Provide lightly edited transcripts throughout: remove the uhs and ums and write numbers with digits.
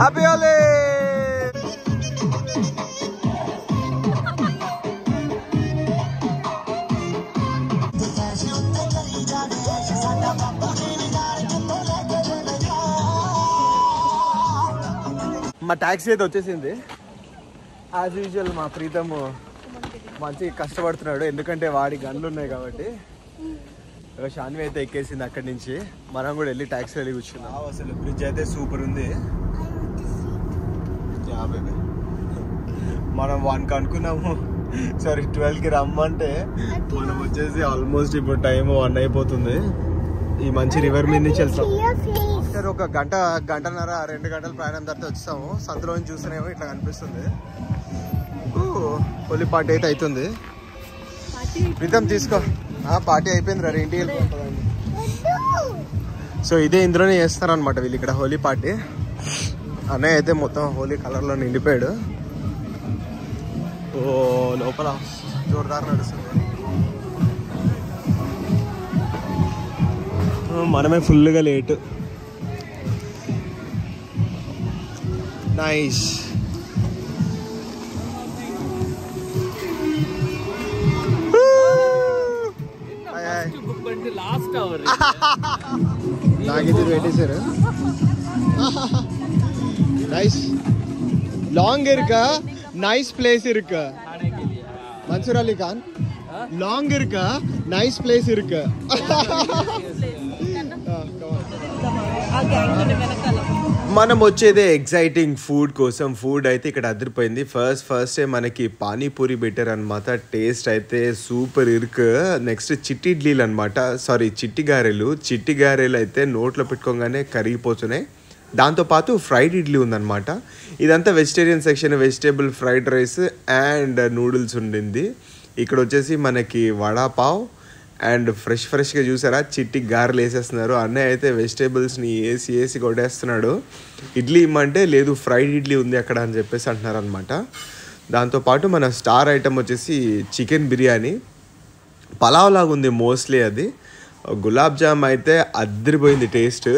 Happy Holi. మా taxi అయితే వచ్చేసింది. యాజ్ యూజువల్ మా ప్రీతమ్ మంచి కష్టపడుతున్నాడు, ఎందుకంటే వాడి గన్లు ఉన్నాయి కాబట్టి. షాన్వి అయితే ఎక్కేసింది అక్కడి నుంచి. మనం కూడా వెళ్ళి ట్యాక్సీ వెళ్ళి కూర్చున్నాం. అసలు బ్రిడ్జ్ అయితే సూపర్ ఉంది. మనం 1కి అనుకున్నాము, సారీ 12కి రమ్మంటే మనం వచ్చేసి ఆల్మోస్ట్ ఇప్పుడు టైం 1 అయిపోతుంది. ఈ మంచి రివర్ మీద నుంచి వెళ్తాం. ఆఫ్టర్ ఒక గంటన్నర 2 గంటల ప్రయాణం తర్వాత వచ్చాము. సందులో నుంచి చూస్తేనేమో ఇట్లా కనిపిస్తుంది. హోలీ పార్టీ అయితే అవుతుంది. ప్రీతం తీసుకో. పార్టీ అయిపోయింది రా, ఇంటికి వెళ్ళిపోతుందండి. సో ఇదే ఇందులోనే చేస్తారనమాట వీళ్ళు ఇక్కడ హోలీ పార్టీ. అన్నయ్య అయితే మొత్తం హోలీ కలర్లో నిండిపోయాడు. ఓ లోపల జోరుదారు నడుస్తుంది. మనమే ఫుల్గా లేట్. నైస్. నాకైతే పెట్టేశారు. నైస్. లాంగ్ ఇరుకా, నైస్ ప్లేస్ ఇరుకా. మన్సూర్ అలీ ఖాన్ లాంగ్ ఇరుకా, నైస్ ప్లేస్ ఇరుకా. మనం వచ్చేదే ఎగ్జైటింగ్ ఫుడ్ కోసం. ఫుడ్ అయితే ఇక్కడ అదిరిపోయింది. ఫస్ట్ మనకి పానీపూరి బెటర్ అనమాట. టేస్ట్ అయితే సూపర్ ఇరుకు. నెక్స్ట్ చిట్టి ఇడ్లీలు అనమాట, సారీ చిట్టి గారెలు అయితే నోట్లో పెట్టుకోగానే కరిగిపోతున్నాయి. దాంతోపాటు ఫ్రైడ్ ఇడ్లీ ఉందన్నమాట. ఇదంతా vegetarian section. Vegetable fried rice and noodles ఉండింది. ఇక్కడ వచ్చేసి మనకి వడాపావ్ అండ్ ఫ్రెష్గా చూసారా చిట్టి గారెలు వేసేస్తున్నారు. అన్నయ్య అయితే వెజిటేబుల్స్ని వేసి కొట్టేస్తున్నాడు. ఇడ్లీ ఇమ్మంటే లేదు ఫ్రైడ్ ఇడ్లీ ఉంది అక్కడ అని చెప్పేసి అంటున్నారు అనమాట. దాంతోపాటు మన స్టార్ ఐటమ్ వచ్చేసి చికెన్ బిర్యానీ. పలావ్ లాగా ఉంది మోస్ట్లీ అది. గులాబ్ జామ్ అయితే అద్దరిపోయింది టేస్ట్.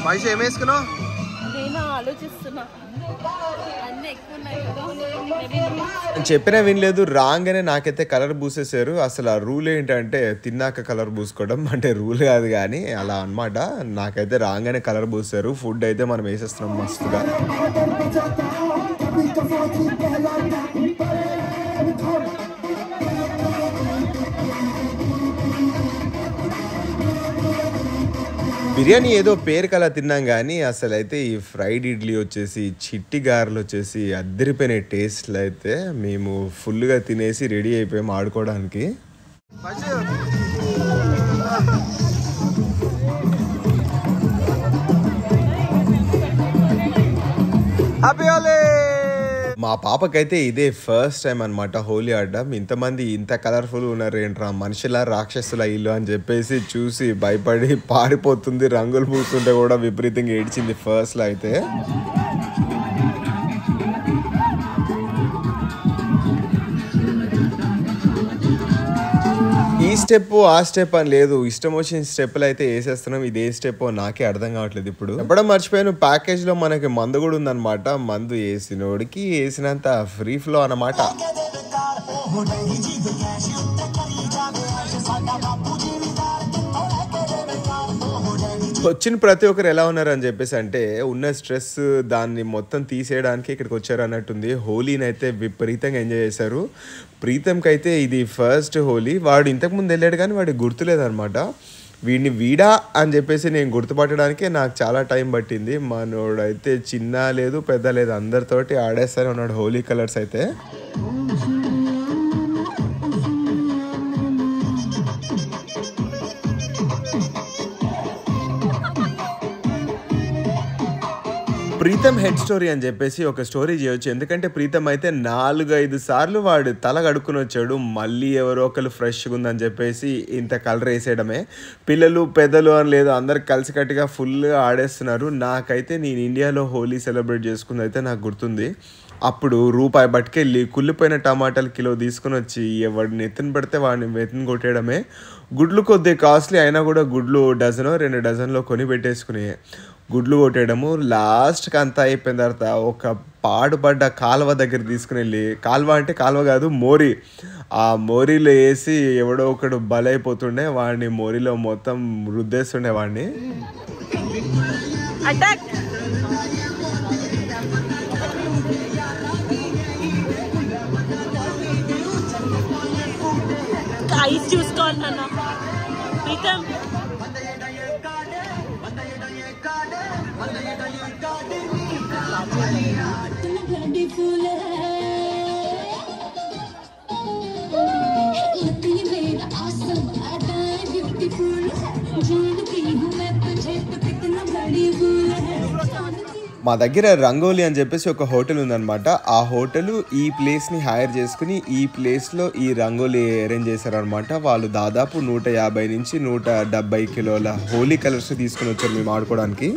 మనిషి ఏం వేసుకున్నావు? చెప్పినా వినలేదు. రాగానే నాకైతే కలర్ పూసేసారు. అసలు ఆ రూల్ ఏంటంటే తిన్నాక కలర్ పూసుకోవడం అంటే రూల్ కాదు కానీ అలా అనమాట. నాకైతే రాగానే కలర్ పూసారు. ఫుడ్ అయితే మనం వేసేస్తున్నాం మస్తుగా. బిర్యానీ ఏదో పేరుకి అలా తిన్నాం కానీ అసలు అయితే ఈ ఫ్రైడ్ ఇడ్లీ వచ్చేసి చిట్టి గారెలు వచ్చేసి అద్దరిపోయిన టేస్ట్లు అయితే మేము ఫుల్గా తినేసి రెడీ అయిపోయాము ఆడుకోవడానికి. హ్యాపీ హోలీ. మా పాపకైతే ఇదే ఫస్ట్ టైం అనమాట హోలీ ఆడడం. ఇంతమంది ఇంత కలర్ఫుల్ ఉన్నారు ఏంట్రా, మనుషుల రాక్షసుల ఇల్లు అని చెప్పేసి చూసి భయపడి పారిపోతుంది. రంగులు పూస్తుంటే కూడా విపరీతంగా ఏడ్చింది ఫస్ట్లో అయితే. ఈ స్టెప్ ఆ స్టెప్ అని లేదు, ఇష్టం వచ్చిన స్టెప్లు అయితే వేసేస్తున్నాం. ఇది ఏ స్టెప్ నాకే అర్థం కావట్లేదు. ఇప్పుడు ఎప్పుడో మర్చిపోయాను, ప్యాకేజ్ లో మనకి మందు కూడా ఉందన్నమాట. మందు వేసినోడికి వేసినంత ఫ్రీ ఫ్లో అన్నమాట. వచ్చిన ప్రతి ఒక్కరు ఎలా ఉన్నారు అని చెప్పేసి అంటే ఉన్న స్ట్రెస్ దాన్ని మొత్తం తీసేయడానికి ఇక్కడికి వచ్చారు అన్నట్టుంది. హోలీని అయితే విపరీతంగా ఎంజాయ్ చేశారు. ప్రీతంకి అయితే ఇది ఫస్ట్ హోలీ. వాడు ఇంతకుముందు వెళ్ళాడు కానీ వాడికి గుర్తులేదనమాట. వీడిని వీడా అని చెప్పేసి నేను గుర్తుపట్టడానికే నాకు చాలా టైం పట్టింది. మనోడైతే చిన్న లేదు పెద్ద లేదు అందరితోటి ఆడేస్తూనే ఉన్నాడు హోలీ కలర్స్ అయితే. ప్రీతం హెడ్ స్టోరీ అని చెప్పేసి ఒక స్టోరీ చేయొచ్చు. ఎందుకంటే ప్రీతం అయితే 4-5 సార్లు వాడు తల కడుక్కుని వచ్చాడు. మళ్ళీ ఎవరో ఒకరు ఫ్రెష్గా ఉందని చెప్పేసి ఇంత కలర్ వేసేయడమే. పిల్లలు పెద్దలు అని లేదు, అందరు కలిసికట్టుగా ఫుల్గా ఆడేస్తున్నారు. నాకైతే నేను ఇండియాలో హోలీ సెలబ్రేట్ చేసుకుంది అయితే నాకు గుర్తుంది. అప్పుడు రూపాయి పట్టుకెళ్ళి కుళ్ళిపోయిన టమాటాలు కిలో తీసుకుని వచ్చి ఎవడిని ఎత్తున పడితే వాడిని ఎత్తున కొట్టేయడమే. గుడ్లు కొద్దిగా కాస్ట్లీ అయినా కూడా గుడ్లు డజనో 2 డజన్లో కొని పెట్టేసుకుని గుడ్లు కొట్టేయడము. లాస్ట్కి అంతా అయిపోయిన తర్వాత ఒక పాడుపడ్డ కాలువ దగ్గర తీసుకుని వెళ్ళి, కాలువ అంటే కాలువ కాదు మోరీ, ఆ మోరీలో వేసి ఎవడో ఒకడు బలైపోతుండే, వాడిని మోరీలో మొత్తం రుద్దేస్తుండే వాడిని. ఐస్ చూసుకోవాలి నాన్న. ప్రీతం మా దగ్గర రంగోలి అని చెప్పేసి ఒక హోటల్ ఉందన్నమాట. ఆ హోటల్ ఈ ప్లేస్ని హైర్ చేసుకుని ఈ ప్లేస్లో ఈ రంగోలి అరేంజ్ చేశారనమాట. వాళ్ళు దాదాపు 150 నుంచి 170 కిలోల హోలీ కలర్స్ తీసుకుని వచ్చారు మేము ఆడుకోవడానికి.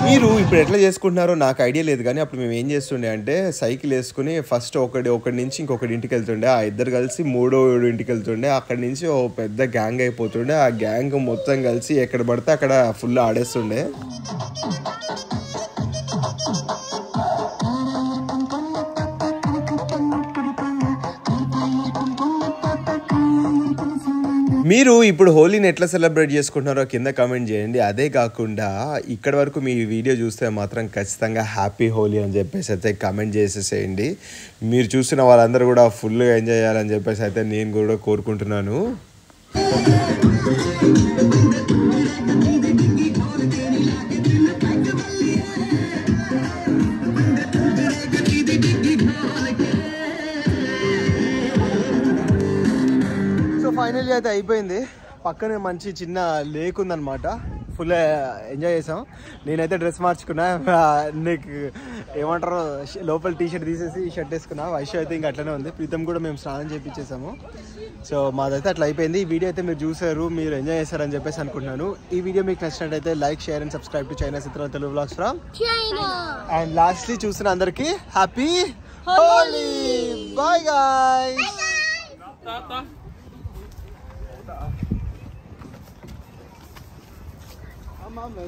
మీరు ఇప్పుడు ఎట్లా చేసుకుంటున్నారో నాకు ఐడియా లేదు, కానీ అప్పుడు మేము ఏం చేస్తుండే అంటే సైకిల్ వేసుకుని ఫస్ట్ ఒకటి నుంచి ఇంకొకటి ఇంటికి వెళ్తుండే. ఆ ఇద్దరు కలిసి 3వ ఇంటికి వెళ్తుండే. అక్కడి నుంచి ఓ పెద్ద గ్యాంగ్ అయిపోతుండే. ఆ గ్యాంగ్ మొత్తం కలిసి ఎక్కడ పడితే అక్కడ ఫుల్ ఆడేస్తుండే. మీరు ఇప్పుడు హోలీని ఎట్లా సెలబ్రేట్ చేసుకుంటున్నారో కింద కామెంట్ చేయండి. అదే కాకుండా ఇక్కడ వరకు మీ వీడియో చూస్తే మాత్రం ఖచ్చితంగా హ్యాపీ హోలీ అని చెప్పేసి అయితే కామెంట్ చేసేసేయండి. మీరు చూసిన వాళ్ళందరూ కూడా ఫుల్గా ఎంజాయ్ చేయాలని చెప్పేసి అయితే నేను కూడా కోరుకుంటున్నాను. ఫైనల్లీ అయితే అయిపోయింది. పక్కనే మంచి చిన్న లేక్ ఉందన్నమాట. ఫుల్ ఎంజాయ్ చేసాం. నేనైతే డ్రెస్ మార్చుకున్నా, నీకు ఏమంటారో లోపల టీషర్ట్ తీసేసి షర్ట్ వేసుకున్నా. వైషు అయితే ఇంకా అట్లనే ఉంది. ప్రీతం కూడా మేము స్నానం చేయించేసాము. సో మాదైతే అట్లా అయిపోయింది. ఈ వీడియో అయితే మీరు చూసారు, మీరు ఎంజాయ్ చేస్తారని చెప్పేసి అనుకుంటున్నాను. ఈ వీడియో మీకు నచ్చినట్టయితే like, share and subscribe to China Chitra Telugu vlogs from China. And lastly చూసిన అందరికి happy Holi. Bye guys. Mama,